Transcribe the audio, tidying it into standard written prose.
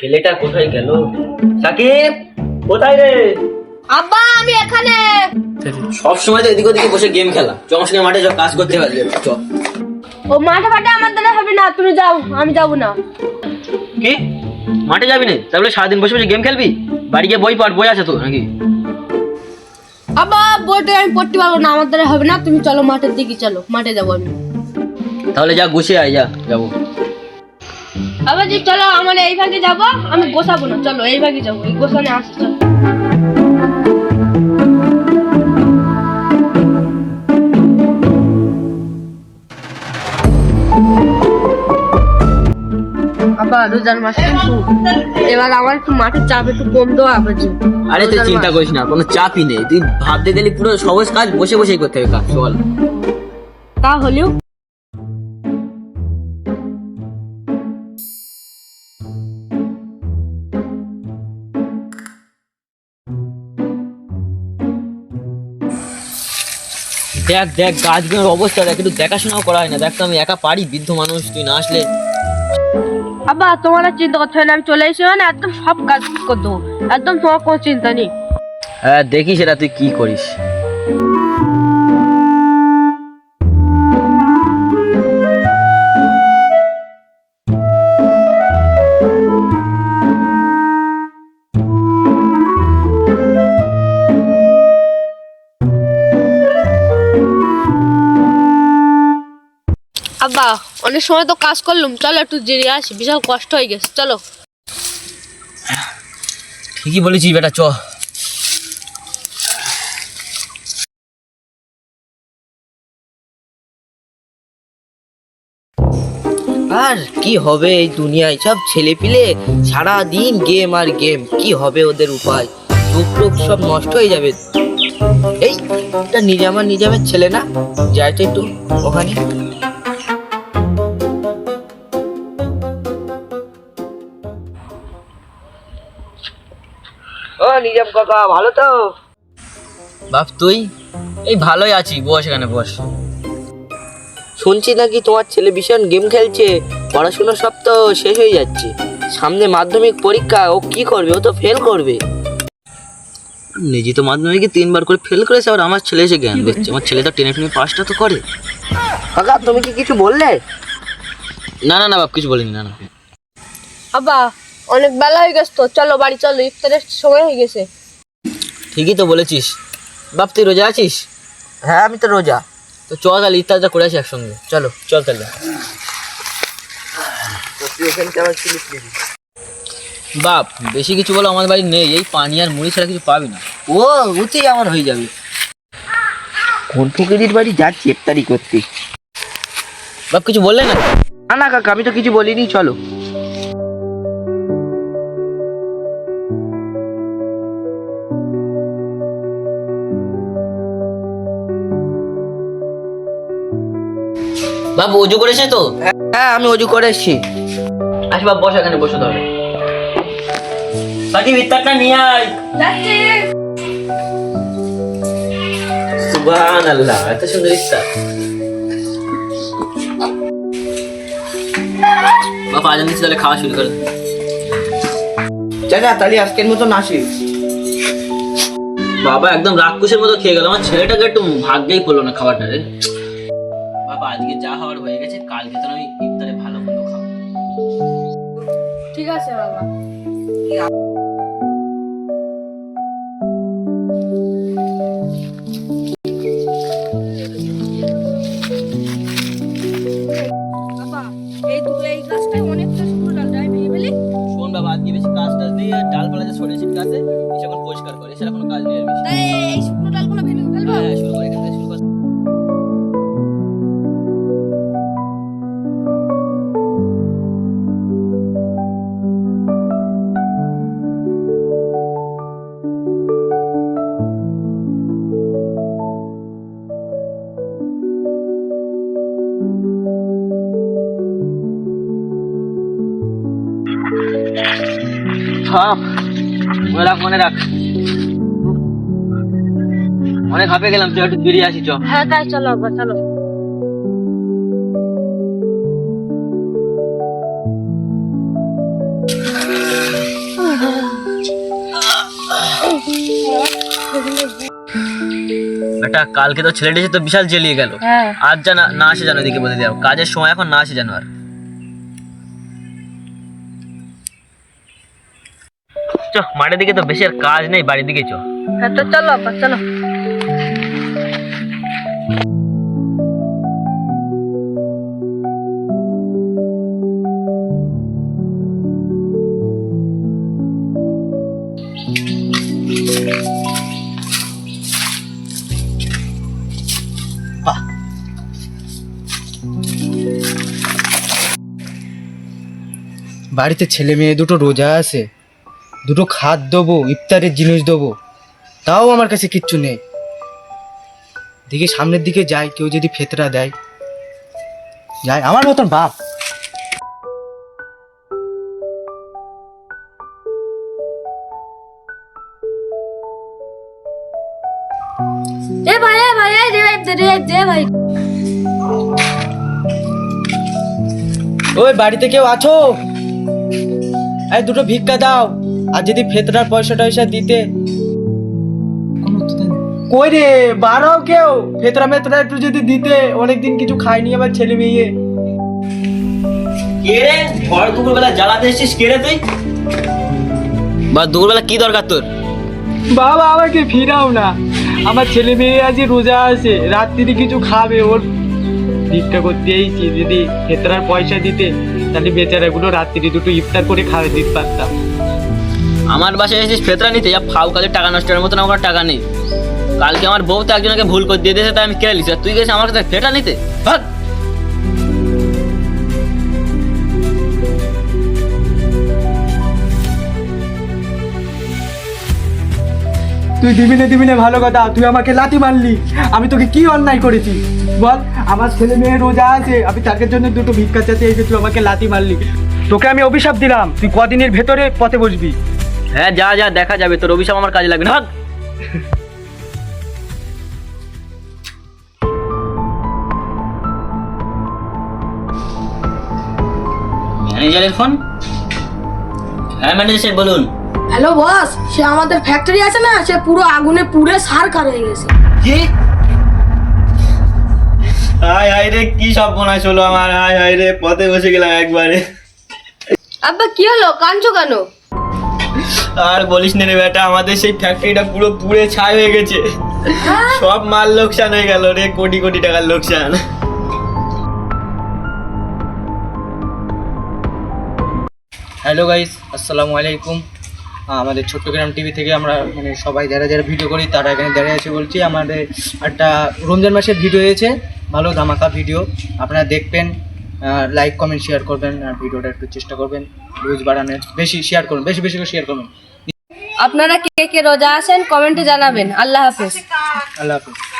ছেলেটা কোথায় গেল? সাকিব, কোথায় রে? আব্বা আমি এখানে। সব সময় তো এদিক ওদিকে বসে গেম খেলা। চ আমার সঙ্গে মাঠে যাও, কাজ করতে হবে। চ। ও মাঠে ফাটে আমার দ্বারা হবে না, তুমি যাও, আমি যাবো না। কি মাঠে যাবি না? তাহলে সারাদিন বসে বসে গেম খেলবি? বাড়ি গিয়ে বই পড়, বই আছে তো নাকি? আব্বা বইটা আমি পড়তে পারবো না, আমার দ্বারা হবে না, তুমি চলো মাঠের দিকে, চলো মাঠে যাবো আমি। তাহলে যা গুছিয়ে আয়, যা যাবো। আবার জি চলো, আমার এই ভাগে যাবো, আমি গোছাবো না, চলো এই ভাগে যাবো, এই গোছানে আসছে, চলো। আবার রোজার মাস কিন্তু এবার আমার একটু মাঠের চাপ একটু কম দেওয়া আবার জি। আরে তুই চিন্তা করিস না, কোনো চাপই নেই। তুই ভাবতে গেলে পুরো সহজ কাজ বসে বসেই করতে হবে কাজ। চল। তা হলেও দেখ দেখ গাছগুলোর অবস্থা দেখ, একটু দেখাশোনাও করা হয় না। দেখ তো আমি একা পারি, বৃদ্ধ মানুষ, তুই না আসলে। আব্বা তোমার আর চিন্তা করতে হয় না, আমি চলে এসে মানে একদম সব কাজ করে দেবো, একদম তোমার কোনো চিন্তা নেই। হ্যাঁ দেখি সেটা তুই কি করিস। আব্বা অনেক সময় তো কাজ করলাম, চলো একটু জিরিয়ে আসি, বিশাল কষ্ট হয়ে গেছে, চলো। ঠিকই বলেছিস বেটা, চ। আর কি হবে এই দুনিয়ায়, সব ছেলে পিলে সারা দিন গেম আর গেম। কি হবে ওদের উপায়? চোখ টোক সব নষ্ট হয়ে যাবে। এই এটা নিজামের ছেলে না? যাই তো একটু ওখানে। ও নিজাম কাকা, ভালো তো? বাপ তুই? এই ভালোই আছি, বস এখানে বস। শুনছি নাকি তোমার ছেলে ভীষণ গেম খেলছে, পড়াশোনা সব তো শেষ হয়ে যাচ্ছে, সামনে মাধ্যমিক পরীক্ষা, ও কি করবে? ও তো ফেল করবে। নিজে তো মাধ্যমিকে 3বার করে ফেল করেছে, আর আমার ছেলে এসে জ্ঞান দিচ্ছে। আমার ছেলে তো টেনে টেনে পাসটা তো করে। কাকা তুমি কি কিছু বললে? না না না বাপ, কিছু বলিনি। না না। আব্বা অনেক বেলা হয়ে গেছে তো, চলো বাড়ি চলো, ইফতারের সময় হয়ে গেছে। ঠিকই তো বলেছিস। বাপ তুই রোজা আছিস? হ্যাঁ আমি তো রোজা। তো চল তাহলে ইফতারটা করে আসি একসঙ্গে। চলো চল তাহলে। বাপ বেশি কিছু বলো আমাদের বাড়ি নেই, এই পানি আর মুড়ি ছাড়া কিছু পাবি না। ও উঠেই আমার হয়ে যাবে। কোন ফকিরির বাড়ি যাচ্ছি ইফতারি করতে? বাপ কিছু বললে না? না না কাকা, আমি তো কিছু বলিনি, চলো। বাবু অজু করেছে তো? হ্যাঁ আমি অজু করে এসেছি। আচ্ছা বাপ বস এখানে, বসো তাহলে। সাকিব ইফতারটা নিয়ে আয়। যাচ্ছি। সুবহানাল্লাহ, এত সুন্দর ইফতার। বাপ আজান দিচ্ছি, তাহলে খাওয়া শুরু করে। চাচা তাহলে আজকের মতো আসি। বাবা একদম রাক্ষসের মতো খেয়ে গেল। আমার ছেলেটাকে একটু ভাগ্যেই পড়লো না খাবারটা রে। বাবা আজকে যা হওয়ার হয়ে গেছে, কালকে তো আমি ইফতারে ভালো মন্দ খাবো। ঠিক আছে বাবা। বাবা এই গাছটায় অনেকটা শুকনো ডাল, যাই ভেঙে ফেলি। শোন বাবা, আজকে বেশি কাজ টাজ নেই, আর ডালপালা যে ছড়িয়ে ছিটকে আছে সেগুলো পরিষ্কার করে, সেটা কোনো কাজ নেই আর বেশি। তাই এই শুকনো ডালগুলো ভেঙে ফেলবো। হ্যাঁ শুরু করে, এখান থেকে শুরু কর। মনে রাখ মনে রাখ, অনেক হাঁপে গেলাম, তুই একটু বেরিয়ে আসি চ। হ্যাঁ তাই চলো আব্বা, চলো। বেটা কালকে তো ছেলেটা এসে তো বিশাল জ্বেলিয়ে গেল। হ্যাঁ আজ জানা না আসে জানো, এদিকে বলে দাও কাজের সময় এখন না আসে জানো। আর চ মাঠের দিকে তো বেশি আর কাজ নেই, বাড়ির দিকে চ। হ্যাঁ তো চলো আব্বা চলো। বাড়িতে ছেলে মেয়ে দুটো রোজা আছে, দুটো খাদ্য দেবো, ইফতারের জিনিস দেবো, তাও আমার কাছে কিচ্ছু নেই। দেখি সামনের দিকে যাই, কেউ যদি ফেতরা দেয় যাই, আমার মতন বাপ। এ ভাই দে ভাই। ওই বাড়িতে কেউ আছো? এই দুটো ভিক্ষা দাও, আর যদি ফেতরার পয়সা টয়সা দিতে। কই রে বাড়াও কেউ, ফেতরা মেতরা একটু যদি দিতে, অনেকদিন কিছু খাইনি আমার ছেলে মেয়ে। কে রে ঘর দুপুরবেলা জ্বালাতে এসেছিস? কে রে তুই? বা দুপুরবেলা কি দরকার তোর? বাবা আমাকে ফিরাও না, আমার ছেলে মেয়ে আজ রোজা আছে, রাত্রি কিছু খাবে, ওর ভিক্ষা করতে এসেছি। যদি ফেতরার পয়সা দিতে তাহলে বেচারাগুলো রাত্রি দুটো ইফতার করে খাওয়া দিতে পারতাম। আমার বাসায় এসেছিস ফেতরা নিতে? যা ফাউ কাজের টাকা নষ্ট করার মতন আমার টাকা নেই। কালকে আমার বউ তো একজনকে ভুল করে দিয়ে দিয়েছে, তাই আমি কেড়ে নিছি। আর তুই গেছিস আমার কাছে ফেতরা নিতে? ভাগ। তুই দিবি না ভালো কথা, তুই আমাকে লাথি মারলি, আমি তোকে কি অন্যায় করেছি বল? আমার ছেলে মেয়ে রোজা আছে, আমি তাদের জন্য দুটো ভিক্ষা চাইতে এসে তুই আমাকে লাথি মারলি। তোকে আমি অভিশাপ দিলাম, তুই কদিনের ভেতরে পথে বসবি। হ্যাঁ যা যা, দেখা যাবে, তোর অভিশাপ আমার কাজে লাগবে না। ভাগ। ম্যানেজারের ফোন। হ্যাঁ ম্যানেজার সাহেব বলুন। হ্যালো বস, সে আমাদের ফ্যাক্টরি আছে না, সে পুরো আগুনে পুড়ে ছারখার হয়ে গেছে। কি? হায় হায় রে, কি সর্বনাশ হলো আমার। হায় হায় রে, পথে বসে গেলাম একবারে। আব্বা কি হলো, কাঁদছো কেন? আর বলিস না রে বেটা, আমাদের সেই ফ্যাক্টরিটা পুরো পুড়ে ছাই হয়ে গেছে। সব মাল লোকসান হয়ে গেল রে, কোটি কোটি টাকার লোকসান। হ্যালো গাইস, আসসালামু আলাইকুম। আমাদের ছোট্টগ্রাম টিভি থেকে আমরা মানে সবাই যারা যারা ভিডিও করি তারা এখানে দাঁড়িয়ে আছে বলছি। আমাদের একটা রমজান মাসের ভিডিও হয়েছে, ভালো ধামাকা ভিডিও, আপনারা দেখবেন। লাইক কমেন্ট শেয়ার করবেন, আর ভিডিওটা একটু চেষ্টা করবেন ভিউজ বাড়ানোর, বেশি শেয়ার করবেন, বেশি বেশি করে শেয়ার করবেন। আপনারা কে কে রোজা আছেন কমেন্টে জানাবেন। আল্লাহ হাফেজ। আল্লাহ হাফিজ।